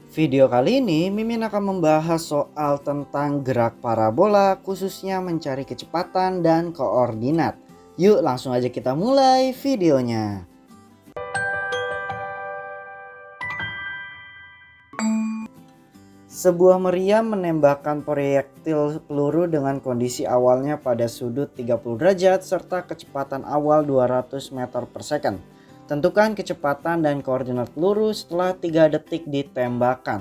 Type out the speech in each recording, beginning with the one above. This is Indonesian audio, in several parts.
Video kali ini Mimin akan membahas soal tentang gerak parabola khususnya mencari kecepatan dan koordinat. Yuk langsung aja kita mulai videonya. Sebuah meriam menembakkan proyektil peluru dengan kondisi awalnya pada sudut 30 derajat serta kecepatan awal 200 meter per second. Tentukan kecepatan dan koordinat peluru setelah 3 detik ditembakkan.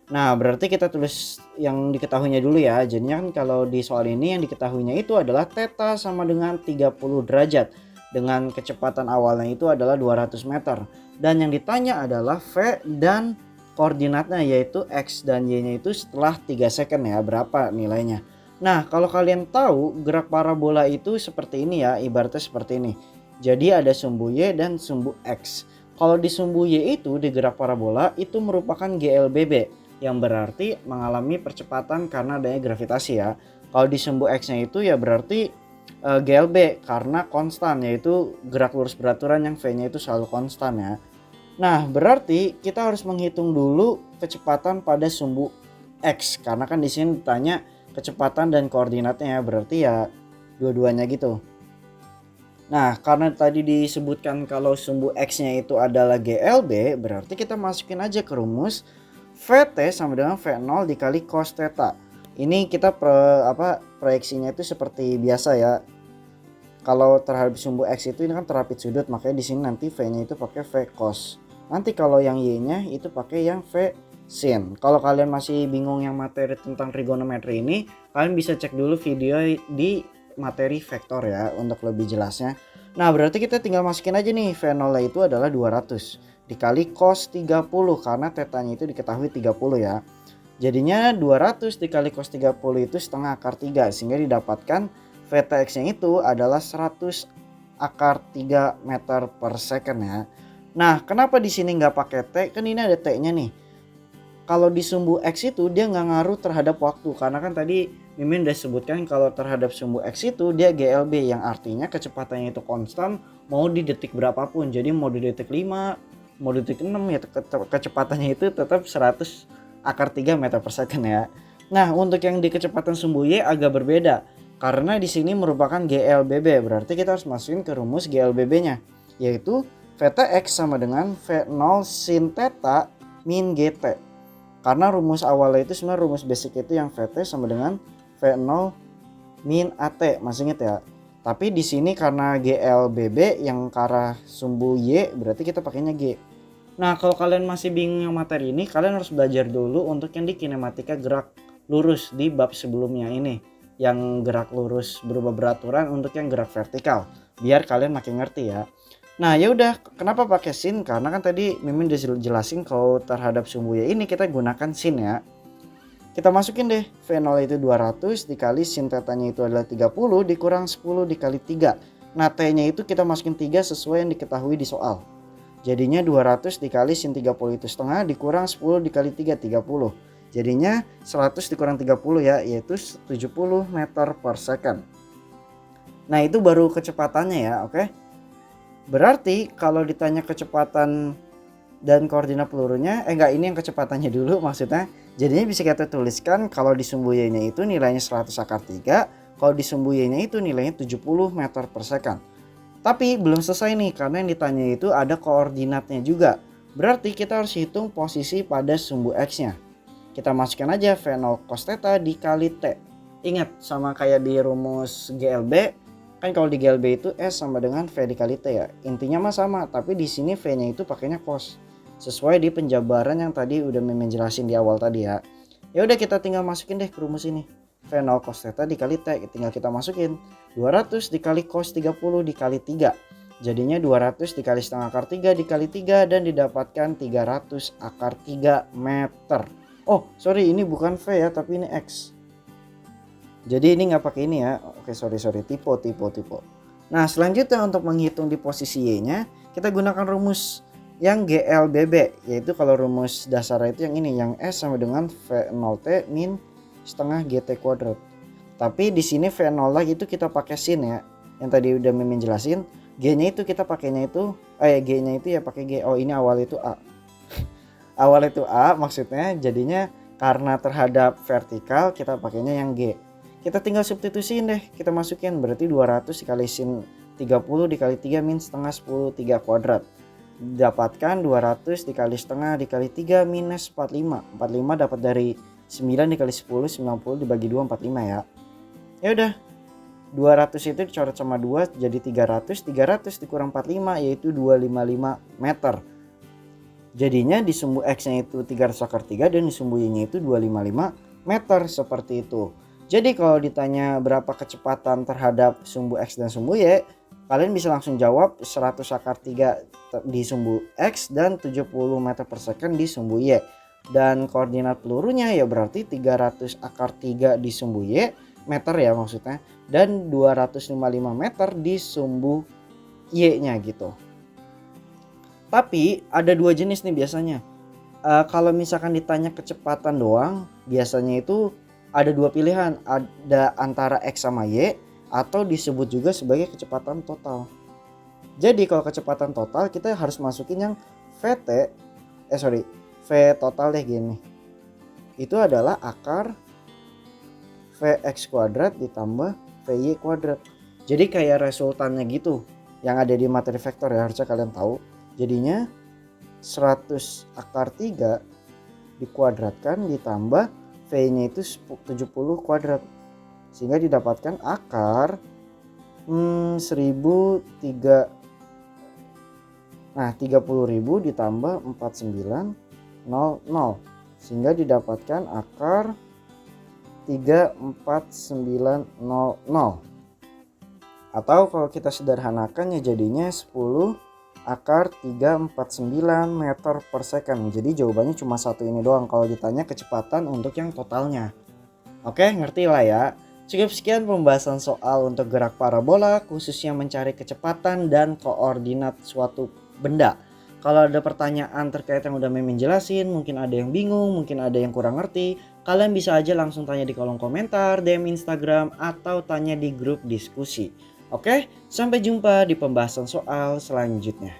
Nah, berarti kita tulis yang diketahuinya dulu ya. Jadinya kan kalau di soal ini yang diketahuinya itu adalah theta sama dengan 30 derajat. Dengan kecepatan awalnya itu adalah 200 meter. Dan yang ditanya adalah V dan koordinatnya yaitu X dan Y-nya itu setelah 3 second ya, berapa nilainya. Nah, kalau kalian tahu gerak parabola itu seperti ini ya, ibaratnya seperti ini. Jadi ada sumbu Y dan sumbu X. Kalau di sumbu Y itu di gerak parabola itu merupakan GLBB yang berarti mengalami percepatan karena adanya gravitasi ya. Kalau di sumbu X-nya itu ya berarti GLB karena konstan yaitu gerak lurus beraturan yang V-nya itu selalu konstan ya. Nah, berarti kita harus menghitung dulu kecepatan pada sumbu X karena kan di sini ditanya kecepatan dan koordinatnya ya, berarti ya dua-duanya gitu. Nah, karena tadi disebutkan kalau sumbu X-nya itu adalah GLB, berarti kita masukin aja ke rumus VT sama dengan V0 dikali cos theta. Ini kita proyeksinya itu seperti biasa ya. Kalau terhadap sumbu X itu ini kan terapit sudut, makanya di sini nanti V-nya itu pakai V cos. Nanti kalau yang Y-nya itu pakai yang V sin. Kalau kalian masih bingung yang materi tentang trigonometri ini, kalian bisa cek dulu video di materi vektor ya untuk lebih jelasnya. Nah, berarti kita tinggal masukin aja nih V0 itu adalah 200 dikali cos 30 karena tetanya itu diketahui 30 ya. Jadinya 200 dikali cos 30 itu setengah akar 3 sehingga didapatkan VTX-nya itu adalah 100 akar 3 meter per second ya. Nah, kenapa di sini nggak pakai T? Kan ini ada T-nya nih. Kalau di sumbu X itu dia nggak ngaruh terhadap waktu karena kan tadi Mimin udah sebutkan kalau terhadap sumbu X itu dia GLB yang artinya kecepatannya itu konstan mau di detik berapapun. Jadi mau di detik 5, mau di detik 6 ya kecepatannya itu tetap 100 akar 3 meter per second ya. Nah, untuk yang di kecepatan sumbu Y agak berbeda karena di sini merupakan GLBB. Berarti kita harus masukin ke rumus GLBB-nya yaitu VTX sama dengan V0 sin theta min GT. Karena rumus awalnya itu sebenarnya rumus basic itu yang VT sama dengan V0 min AT, masih ingat ya. Tapi di sini karena GLBB yang ke arah sumbu Y berarti kita pakainya G. Nah, kalau kalian masih bingung yang materi ini, kalian harus belajar dulu untuk yang di kinematika gerak lurus di bab sebelumnya ini. Yang gerak lurus berubah beraturan untuk yang gerak vertikal. Biar kalian makin ngerti ya. Nah, ya udah, kenapa pakai sin? Karena kan tadi Mimin udah jelasin kalau terhadap sumbu Y ini kita gunakan sin ya. Kita masukin deh V0 itu 200 dikali sin tetanya itu adalah 30 dikurang 10 dikali 3. Nah, T-nya itu kita masukin 3 sesuai yang diketahui di soal. Jadinya 200 dikali sin 30 itu setengah dikurang 10 dikali 3, 30. Jadinya 100 dikurang 30 ya, yaitu 70 meter per second. Nah, itu baru kecepatannya ya, oke? Berarti kalau ditanya kecepatan dan koordinat pelurunya, ini yang kecepatannya dulu maksudnya. Jadinya bisa kita tuliskan kalau di sumbu Y-nya itu nilainya 100 akar 3, kalau di sumbu Y-nya itu nilainya 70 meter per second. Tapi belum selesai nih karena yang ditanya itu ada koordinatnya juga. Berarti kita harus hitung posisi pada sumbu X-nya. Kita masukkan aja V0 cos theta dikali T. Ingat sama kayak di rumus GLB. Kan kalau di GLB itu S sama dengan V dikali T ya. Intinya mah sama, tapi di sini V-nya itu pakainya cos. Sesuai di penjabaran yang tadi udah Mimin jelasin di awal tadi ya. Ya udah kita tinggal masukin deh ke rumus ini. V0 cos theta dikali T, tinggal kita masukin 200 dikali cos 30 dikali 3. Jadinya 200 dikali setengah akar 3 dikali 3 dan didapatkan 300 akar 3 meter. Oh, sorry ini bukan V ya, tapi ini X. Jadi ini nggak pakai ini ya. Oke, sorry, tipe. Nah, selanjutnya untuk menghitung di posisi Y-nya, kita gunakan rumus yang GLBB, yaitu kalau rumus dasar itu yang ini, yang S sama dengan V0T min setengah GT kuadrat. Tapi di sini V0 itu kita pakai sin ya. Yang tadi udah Mimin jelasin. G-nya itu kita pakainya itu G-nya itu ya pakai G. Oh, ini awal itu A. awal itu A maksudnya, jadinya karena terhadap vertikal kita pakainya yang G. Kita tinggal substitusiin deh, kita masukin berarti 200 dikali sin 30 dikali 3 min setengah 10 3 kuadrat. Dapatkan 200 dikali setengah dikali 3 minus 45. 45 dapat dari 9 dikali 10, 90 dibagi 2, 45 ya. Ya udah, 200 itu dicoret sama 2 jadi 300. 300 dikurang 45 yaitu 255 meter. Jadinya di sumbu X-nya itu 300 akar 3 dan di sumbu Y-nya itu 255 meter seperti itu. Jadi kalau ditanya berapa kecepatan terhadap sumbu X dan sumbu Y, kalian bisa langsung jawab 100 akar 3 di sumbu X dan 70 meter per second di sumbu Y. Dan koordinat pelurunya ya berarti 300 akar 3 di sumbu Y, meter ya maksudnya, dan 255 meter di sumbu Y-nya gitu. Tapi ada dua jenis nih biasanya. Kalau misalkan ditanya kecepatan doang, biasanya itu ada dua pilihan, ada antara X sama Y atau disebut juga sebagai kecepatan total. Jadi kalau kecepatan total kita harus masukin yang V total deh gini. Itu adalah akar Vx kuadrat ditambah Vy kuadrat. Jadi kayak resultannya gitu yang ada di materi vektor ya, harusnya kalian tahu. Jadinya 100 akar 3 dikuadratkan ditambah V-nya itu 70 kuadrat. Sehingga didapatkan akar 1003. Nah 30.000 ditambah 4900. Sehingga didapatkan akar 34900. Atau kalau kita sederhanakan ya jadinya 10 akar 349 meter per second. Jadi jawabannya cuma satu ini doang kalau ditanya kecepatan untuk yang totalnya. Oke, ngerti lah ya. Cukup sekian pembahasan soal untuk gerak parabola, khususnya mencari kecepatan dan koordinat suatu benda. Kalau ada pertanyaan terkait yang udah Mimin jelasin, mungkin ada yang bingung, mungkin ada yang kurang ngerti, kalian bisa aja langsung tanya di kolom komentar, DM Instagram, atau tanya di grup diskusi. Oke, sampai jumpa di pembahasan soal selanjutnya.